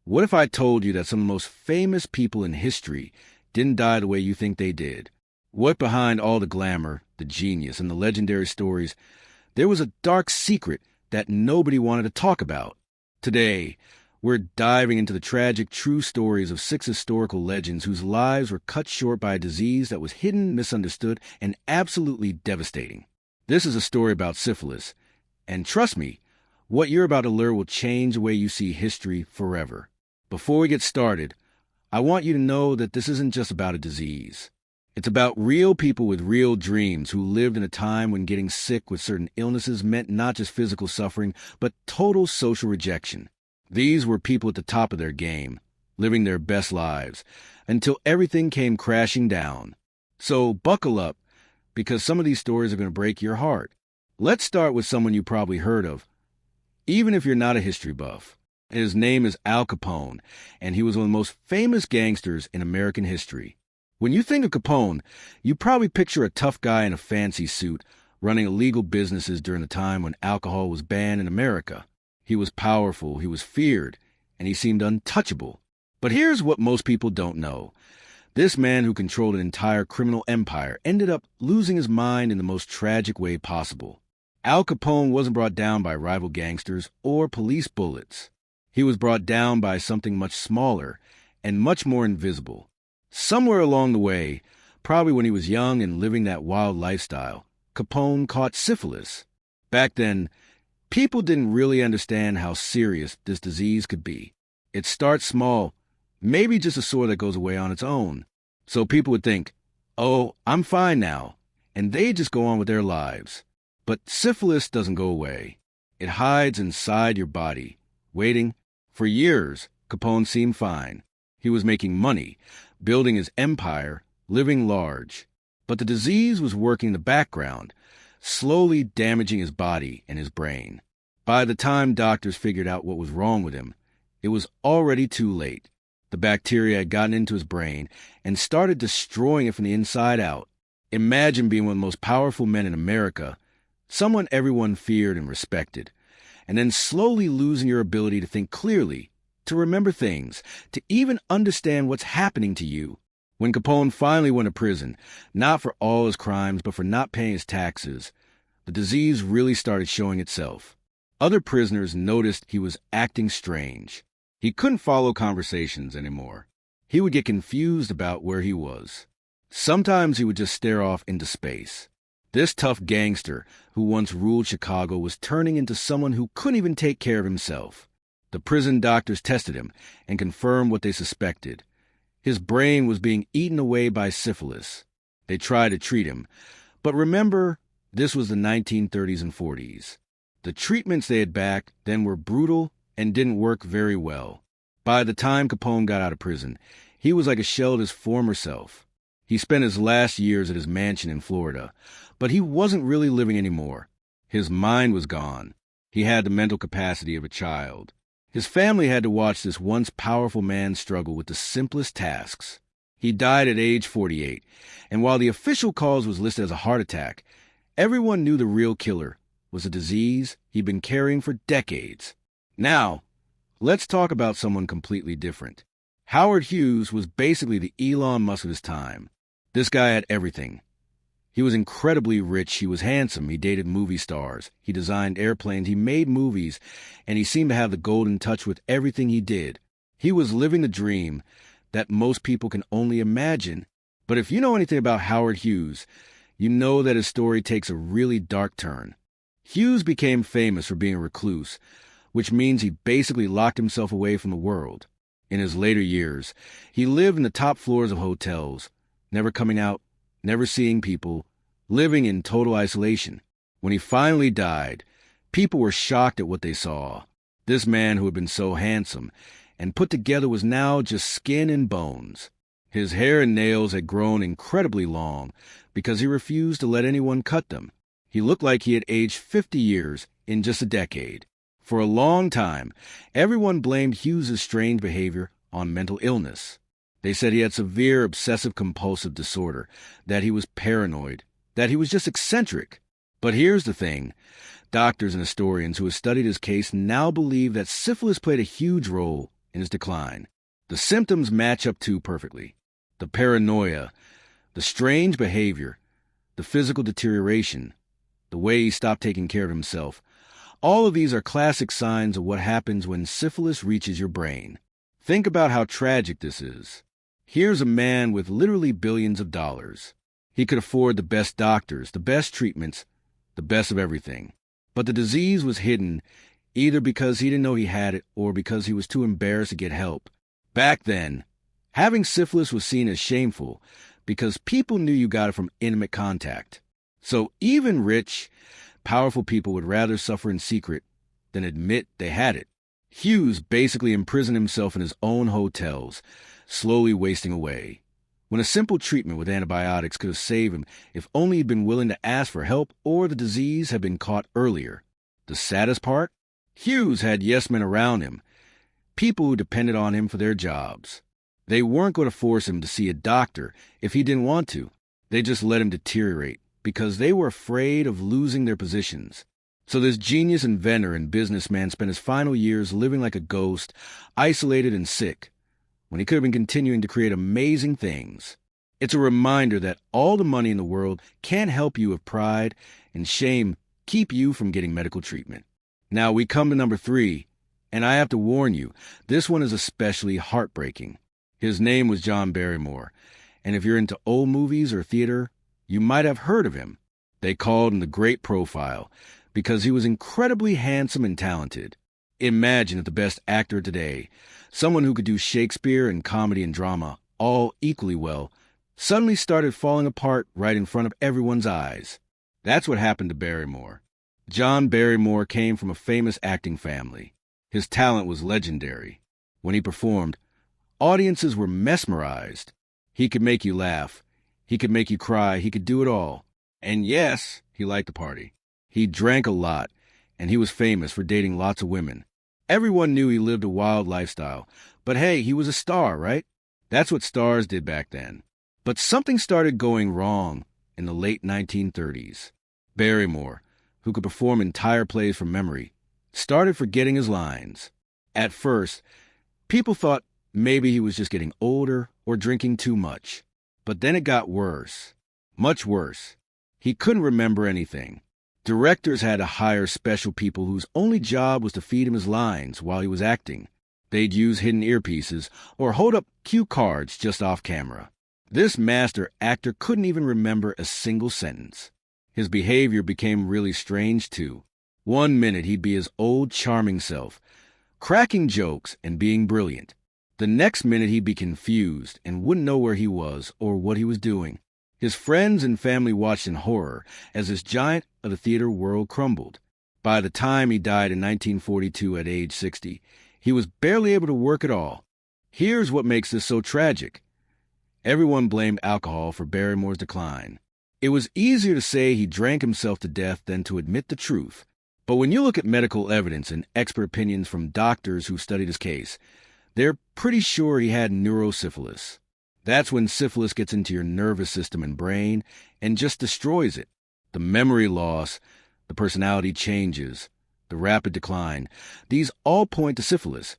What if I told you that some of the most famous people in history didn't die the way you think they did? What behind all the glamour, the genius, and the legendary stories, there was a dark secret that nobody wanted to talk about. Today, we're diving into the tragic true stories of 6 historical legends whose lives were cut short by a disease that was hidden, misunderstood, and absolutely devastating. This is a story about syphilis, and trust me, what you're about to learn will change the way you see history forever. Before we get started, I want you to know that this isn't just about a disease. It's about real people with real dreams who lived in a time when getting sick with certain illnesses meant not just physical suffering, but total social rejection. These were people at the top of their game, living their best lives, until everything came crashing down. So buckle up, because some of these stories are going to break your heart. Let's start with someone you probably heard of, even if you're not a history buff. His name is Al Capone, and he was one of the most famous gangsters in American history. When you think of Capone, you probably picture a tough guy in a fancy suit running illegal businesses during the time when alcohol was banned in America. He was powerful, he was feared, and he seemed untouchable. But here's what most people don't know. This man who controlled an entire criminal empire ended up losing his mind in the most tragic way possible. Al Capone wasn't brought down by rival gangsters or police bullets. He was brought down by something much smaller and much more invisible. Somewhere along the way, probably when he was young and living that wild lifestyle, Capone caught syphilis. Back then, people didn't really understand how serious this disease could be. It starts small, maybe just a sore that goes away on its own. So people would think, oh, I'm fine now, and they just go on with their lives. But syphilis doesn't go away. It hides inside your body, waiting. For years, Capone seemed fine. He was making money, building his empire, living large. But the disease was working in the background, slowly damaging his body and his brain. By the time doctors figured out what was wrong with him, it was already too late. The bacteria had gotten into his brain and started destroying it from the inside out. Imagine being one of the most powerful men in America, someone everyone feared and respected, and then slowly losing your ability to think clearly, to remember things, to even understand what's happening to you. When Capone finally went to prison, not for all his crimes, but for not paying his taxes, the disease really started showing itself. Other prisoners noticed he was acting strange. He couldn't follow conversations anymore. He would get confused about where he was. Sometimes he would just stare off into space. This tough gangster who once ruled Chicago was turning into someone who couldn't even take care of himself. The prison doctors tested him and confirmed what they suspected. His brain was being eaten away by syphilis. They tried to treat him, but remember, this was the 1930s and 40s. The treatments they had back then were brutal and didn't work very well. By the time Capone got out of prison, he was like a shell of his former self. He spent his last years at his mansion in Florida, but he wasn't really living anymore. His mind was gone. He had the mental capacity of a child. His family had to watch this once powerful man struggle with the simplest tasks. He died at age 48, and while the official cause was listed as a heart attack, everyone knew the real killer was a disease he'd been carrying for decades. Now, let's talk about someone completely different. Howard Hughes was basically the Elon Musk of his time. This guy had everything. He was incredibly rich, he was handsome, he dated movie stars, he designed airplanes, he made movies, and he seemed to have the golden touch with everything he did. He was living the dream that most people can only imagine. But if you know anything about Howard Hughes, you know that his story takes a really dark turn. Hughes became famous for being a recluse, which means he basically locked himself away from the world. In his later years, he lived in the top floors of hotels, never coming out, never seeing people, living in total isolation. When he finally died, people were shocked at what they saw. This man who had been so handsome and put together was now just skin and bones. His hair and nails had grown incredibly long because he refused to let anyone cut them. He looked like he had aged 50 years in just a decade. For a long time, everyone blamed Hughes' strange behavior on mental illness. They said he had severe obsessive-compulsive disorder, that he was paranoid, that he was just eccentric. But here's the thing. Doctors and historians who have studied his case now believe that syphilis played a huge role in his decline. The symptoms match up too perfectly. The paranoia, the strange behavior, the physical deterioration, the way he stopped taking care of himself. All of these are classic signs of what happens when syphilis reaches your brain. Think about how tragic this is. Here's a man with literally billions of dollars. He could afford the best doctors, the best treatments, the best of everything. But the disease was hidden either because he didn't know he had it or because he was too embarrassed to get help. Back then, having syphilis was seen as shameful because people knew you got it from intimate contact. So even rich, powerful people would rather suffer in secret than admit they had it. Hughes basically imprisoned himself in his own hotels, slowly wasting away, when a simple treatment with antibiotics could have saved him if only he'd been willing to ask for help or the disease had been caught earlier. The saddest part? Hughes had yes-men around him, people who depended on him for their jobs. They weren't going to force him to see a doctor if he didn't want to. They just let him deteriorate because they were afraid of losing their positions. So this genius inventor and businessman spent his final years living like a ghost, isolated and sick, when he could have been continuing to create amazing things. It's a reminder that all the money in the world can't help you if pride and shame keep you from getting medical treatment. Now we come to number 3, and I have to warn you, this one is especially heartbreaking. His name was John Barrymore, and if you're into old movies or theater, you might have heard of him. They called him the Great Profile because he was incredibly handsome and talented. Imagine if the best actor today, someone who could do Shakespeare and comedy and drama all equally well, suddenly started falling apart right in front of everyone's eyes. That's what happened to Barrymore. John Barrymore came from a famous acting family. His talent was legendary. When he performed, audiences were mesmerized. He could make you laugh. He could make you cry. He could do it all. And yes, he liked to party. He drank a lot, and he was famous for dating lots of women. Everyone knew he lived a wild lifestyle. But hey, he was a star, right? That's what stars did back then. But something started going wrong in the late 1930s. Barrymore, who could perform entire plays from memory, started forgetting his lines. At first, people thought maybe he was just getting older or drinking too much. But then it got worse. Much worse. He couldn't remember anything. Directors had to hire special people whose only job was to feed him his lines while he was acting. They'd use hidden earpieces or hold up cue cards just off camera. This master actor couldn't even remember a single sentence. His behavior became really strange, too. One minute he'd be his old charming self, cracking jokes and being brilliant. The next minute he'd be confused and wouldn't know where he was or what he was doing. His friends and family watched in horror as this giant of the theater world crumbled. By the time he died in 1942 at age 60, he was barely able to work at all. Here's what makes this so tragic. Everyone blamed alcohol for Barrymore's decline. It was easier to say he drank himself to death than to admit the truth. But when you look at medical evidence and expert opinions from doctors who studied his case, they're pretty sure he had neurosyphilis. That's when syphilis gets into your nervous system and brain and just destroys it. The memory loss, the personality changes, the rapid decline, these all point to syphilis,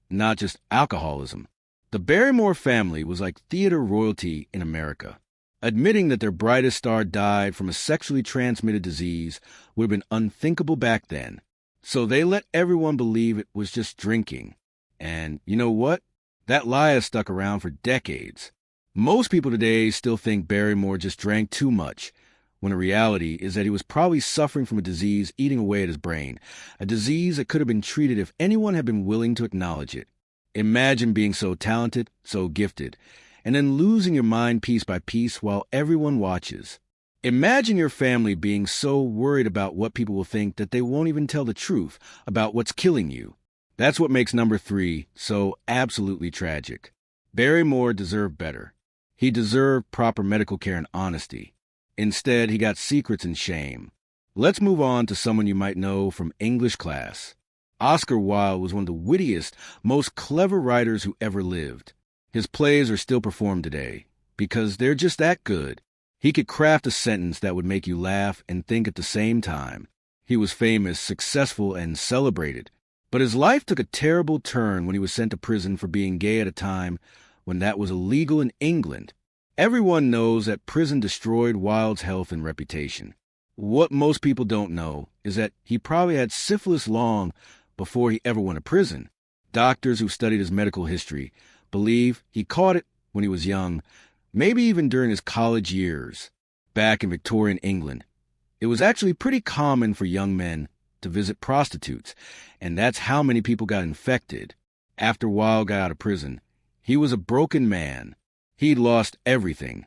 not just alcoholism. The Barrymore family was like theater royalty in America. Admitting that their brightest star died from a sexually transmitted disease would have been unthinkable back then. So they let everyone believe it was just drinking. And you know what? That lie has stuck around for decades. Most people today still think Barrymore just drank too much, when the reality is that he was probably suffering from a disease eating away at his brain, a disease that could have been treated if anyone had been willing to acknowledge it. Imagine being so talented, so gifted, and then losing your mind piece by piece while everyone watches. Imagine your family being so worried about what people will think that they won't even tell the truth about what's killing you. That's what makes number 3 so absolutely tragic. Barrymore deserved better. He deserved proper medical care and honesty. Instead, he got secrets and shame. Let's move on to someone you might know from English class. Oscar Wilde was one of the wittiest, most clever writers who ever lived. His plays are still performed today because they're just that good. He could craft a sentence that would make you laugh and think at the same time. He was famous, successful, and celebrated, But his life took a terrible turn when he was sent to prison for being gay at a time when that was illegal in England. Everyone knows that prison destroyed Wilde's health and reputation. What most people don't know is that he probably had syphilis long before he ever went to prison. Doctors who studied his medical history believe he caught it when he was young, maybe even during his college years. Back in Victorian England, it was actually pretty common for young men to visit prostitutes, and that's how many people got infected. After Wilde got out of prison, he was a broken man. He'd lost everything: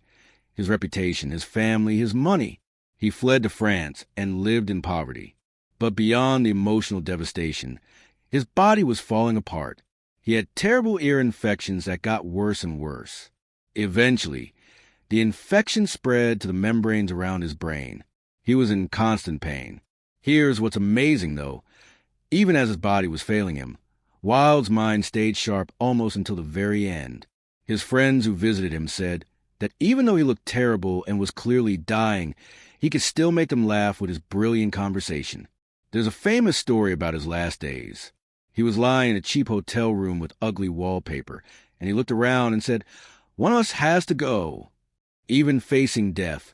his reputation, his family, his money. He fled to France and lived in poverty. But beyond the emotional devastation, his body was falling apart. He had terrible ear infections that got worse and worse. Eventually, the infection spread to the membranes around his brain. He was in constant pain. Here's what's amazing, though. Even as his body was failing him, Wilde's mind stayed sharp almost until the very end. His friends who visited him said that even though he looked terrible and was clearly dying, he could still make them laugh with his brilliant conversation. There's a famous story about his last days. He was lying in a cheap hotel room with ugly wallpaper, and he looked around and said, "One of us has to go." Even facing death,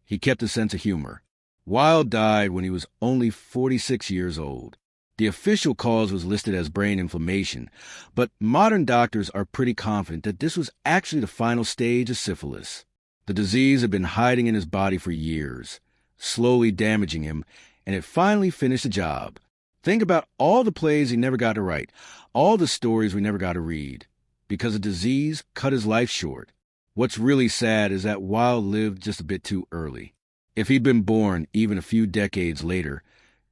he kept a sense of humor. Wilde died when he was only 46 years old. The official cause was listed as brain inflammation, but modern doctors are pretty confident that this was actually the final stage of syphilis. The disease had been hiding in his body for years, slowly damaging him, and it finally finished the job. Think about all the plays he never got to write, all the stories we never got to read, because the disease cut his life short. What's really sad is that Wilde lived just a bit too early. If he'd been born even a few decades later,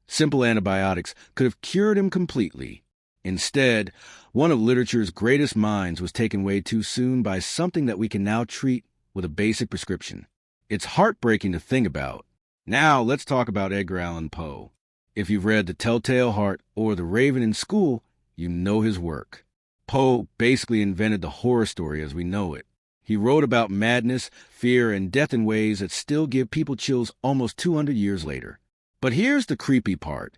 simple antibiotics could have cured him completely. Instead, one of literature's greatest minds was taken way too soon by something that we can now treat with a basic prescription. It's heartbreaking to think about. Now let's talk about Edgar Allan Poe. If you've read The Telltale Heart or The Raven in school, you know his work. Poe basically invented the horror story as we know it. He wrote about madness, fear, and death in ways that still give people chills almost 200 years later. But here's the creepy part.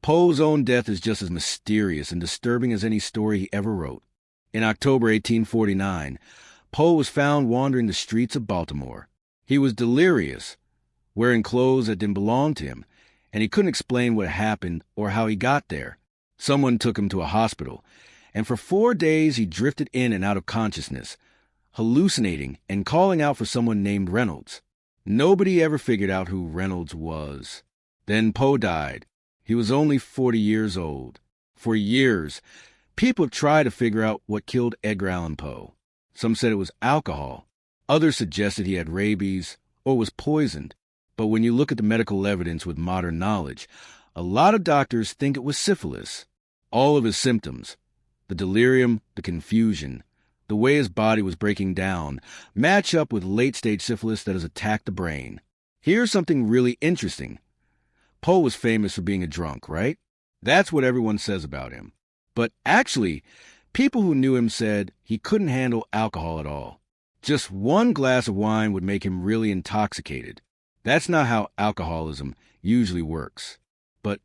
Poe's own death is just as mysterious and disturbing as any story he ever wrote. In October 1849, Poe was found wandering the streets of Baltimore. He was delirious, wearing clothes that didn't belong to him, and he couldn't explain what happened or how he got there. Someone took him to a hospital, and for 4 days he drifted in and out of consciousness, hallucinating and calling out for someone named Reynolds. Nobody ever figured out who Reynolds was. Then Poe died. He was only 40 years old. For years, people have tried to figure out what killed Edgar Allan Poe. Some said it was alcohol. Others suggested he had rabies or was poisoned. But when you look at the medical evidence with modern knowledge, a lot of doctors think it was syphilis. All of his symptoms, the delirium, the confusion, the way his body was breaking down, match up with late-stage syphilis that has attacked the brain. Here's something really interesting. Poe was famous for being a drunk, right? That's what everyone says about him. But actually, people who knew him said he couldn't handle alcohol at all. Just one glass of wine would make him really intoxicated. That's not how alcoholism usually works. But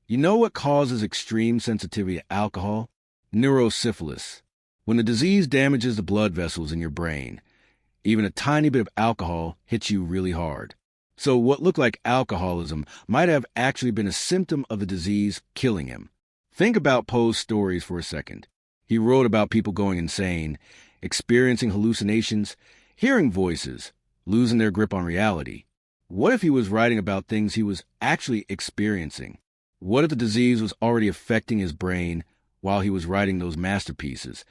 you know what causes extreme sensitivity to alcohol? Neurosyphilis. When the disease damages the blood vessels in your brain, even a tiny bit of alcohol hits you really hard. So what looked like alcoholism might have actually been a symptom of the disease killing him. Think about Poe's stories for a second. He wrote about people going insane, experiencing hallucinations, hearing voices, losing their grip on reality. What if he was writing about things he was actually experiencing? What if the disease was already affecting his brain while he was writing those masterpieces,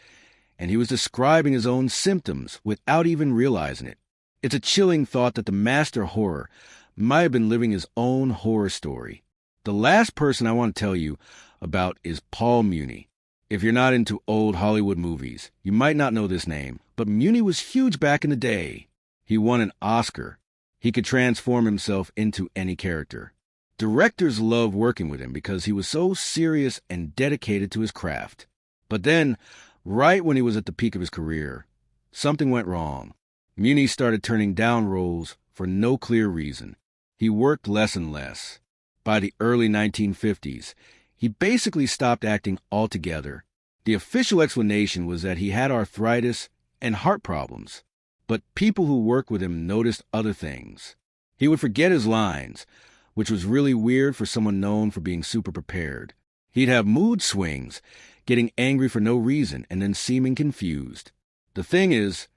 and he was describing his own symptoms without even realizing it? It's a chilling thought that the master horror might have been living his own horror story. The last person I want to tell you about is Paul Muni. If you're not into old Hollywood movies, you might not know this name, but Muni was huge back in the day. He won an Oscar. He could transform himself into any character. Directors loved working with him because he was so serious and dedicated to his craft. But then, right when he was at the peak of his career, something went wrong. Muni started turning down roles for no clear reason. He worked less and less. By the early 1950s, He basically stopped acting altogether. The official explanation was that he had arthritis and heart problems, but people who worked with him noticed other things. He would forget his lines, which was really weird for someone known for being super prepared. He'd have mood swings, getting angry for no reason and then seeming confused. The thing is,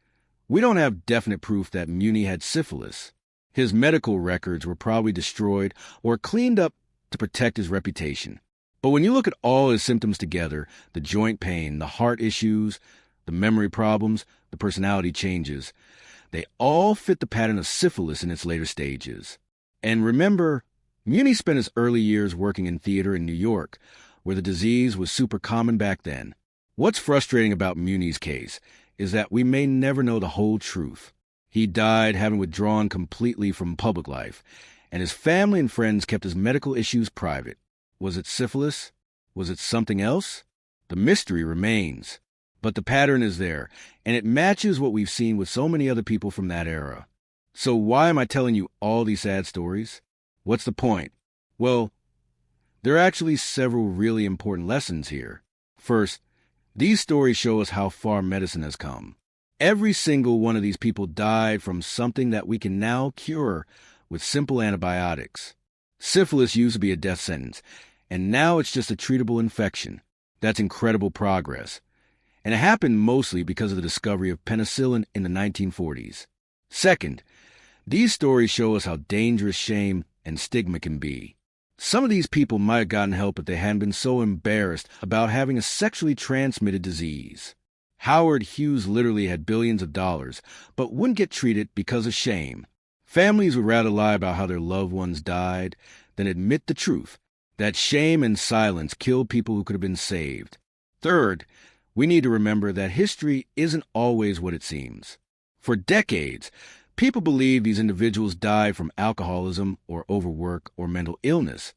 we don't have definite proof that Muni had syphilis. His medical records were probably destroyed or cleaned up to protect his reputation. But when you look at all his symptoms together, the joint pain, the heart issues, the memory problems, the personality changes, they all fit the pattern of syphilis in its later stages. And remember, Muni spent his early years working in theater in New York, where the disease was super common back then. What's frustrating about Muni's case is that we may never know the whole truth. He died having withdrawn completely from public life, and his family and friends kept his medical issues private. Was it syphilis? Was it something else? The mystery remains. But the pattern is there, and it matches what we've seen with so many other people from that era. So why am I telling you all these sad stories? What's the point? Well, there are actually several really important lessons here. First, these stories show us how far medicine has come. Every single one of these people died from something that we can now cure with simple antibiotics. Syphilis used to be a death sentence, and now it's just a treatable infection. That's incredible progress. And it happened mostly because of the discovery of penicillin in the 1940s. Second, these stories show us how dangerous shame and stigma can be. Some of these people might have gotten help if they hadn't been so embarrassed about having a sexually transmitted disease. Howard Hughes literally had billions of dollars, but wouldn't get treated because of shame. Families would rather lie about how their loved ones died than admit the truth, that shame and silence killed people who could have been saved. Third, we need to remember that history isn't always what it seems. For decades, people believed these individuals died from alcoholism or overwork or mental illness,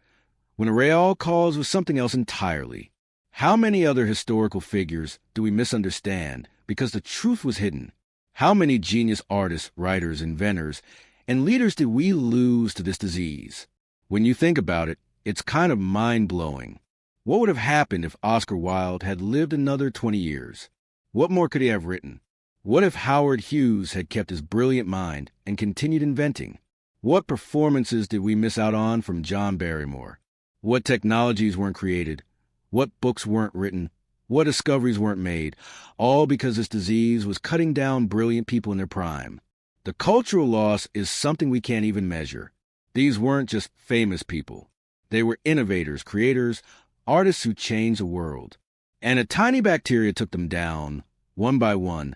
when a real cause was something else entirely. How many other historical figures do we misunderstand because the truth was hidden? How many genius artists, writers, inventors, and leaders did we lose to this disease? When you think about it, it's kind of mind-blowing. What would have happened if Oscar Wilde had lived another 20 years? What more could he have written? What if Howard Hughes had kept his brilliant mind and continued inventing? What performances did we miss out on from John Barrymore? What technologies weren't created? What books weren't written? What discoveries weren't made? All because this disease was cutting down brilliant people in their prime. The cultural loss is something we can't even measure. These weren't just famous people. They were innovators, creators, artists who changed the world. And a tiny bacteria took them down, one by one,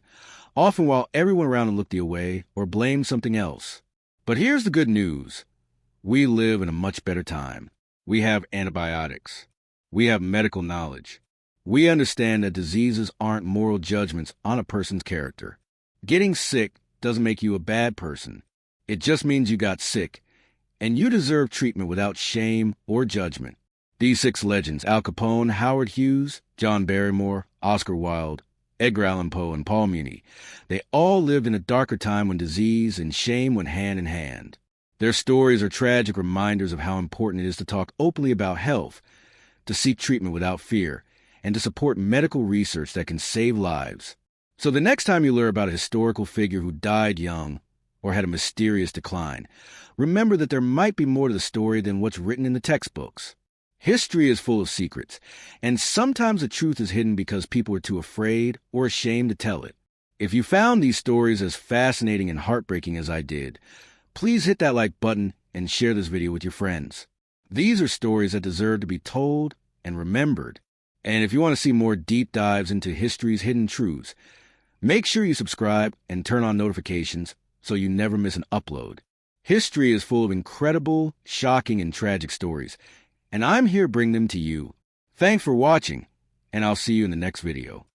often while everyone around them looked the away or blamed something else. But here's the good news. We live in a much better time. We have antibiotics. We have medical knowledge. We understand that diseases aren't moral judgments on a person's character. Getting sick doesn't make you a bad person. It just means you got sick, and you deserve treatment without shame or judgment. These 6 legends, Al Capone, Howard Hughes, John Barrymore, Oscar Wilde, Edgar Allan Poe, and Paul Muni, they all lived in a darker time when disease and shame went hand in hand. Their stories are tragic reminders of how important it is to talk openly about health, to seek treatment without fear, and to support medical research that can save lives. So the next time you learn about a historical figure who died young or had a mysterious decline, remember that there might be more to the story than what's written in the textbooks. History is full of secrets, and sometimes the truth is hidden because people are too afraid or ashamed to tell it. If you found these stories as fascinating and heartbreaking as I did, please hit that like button and share this video with your friends. These are stories that deserve to be told and remembered. And if you want to see more deep dives into history's hidden truths, make sure you subscribe and turn on notifications so you never miss an upload. History is full of incredible, shocking, and tragic stories, and I'm here to bring them to you. Thanks for watching, and I'll see you in the next video.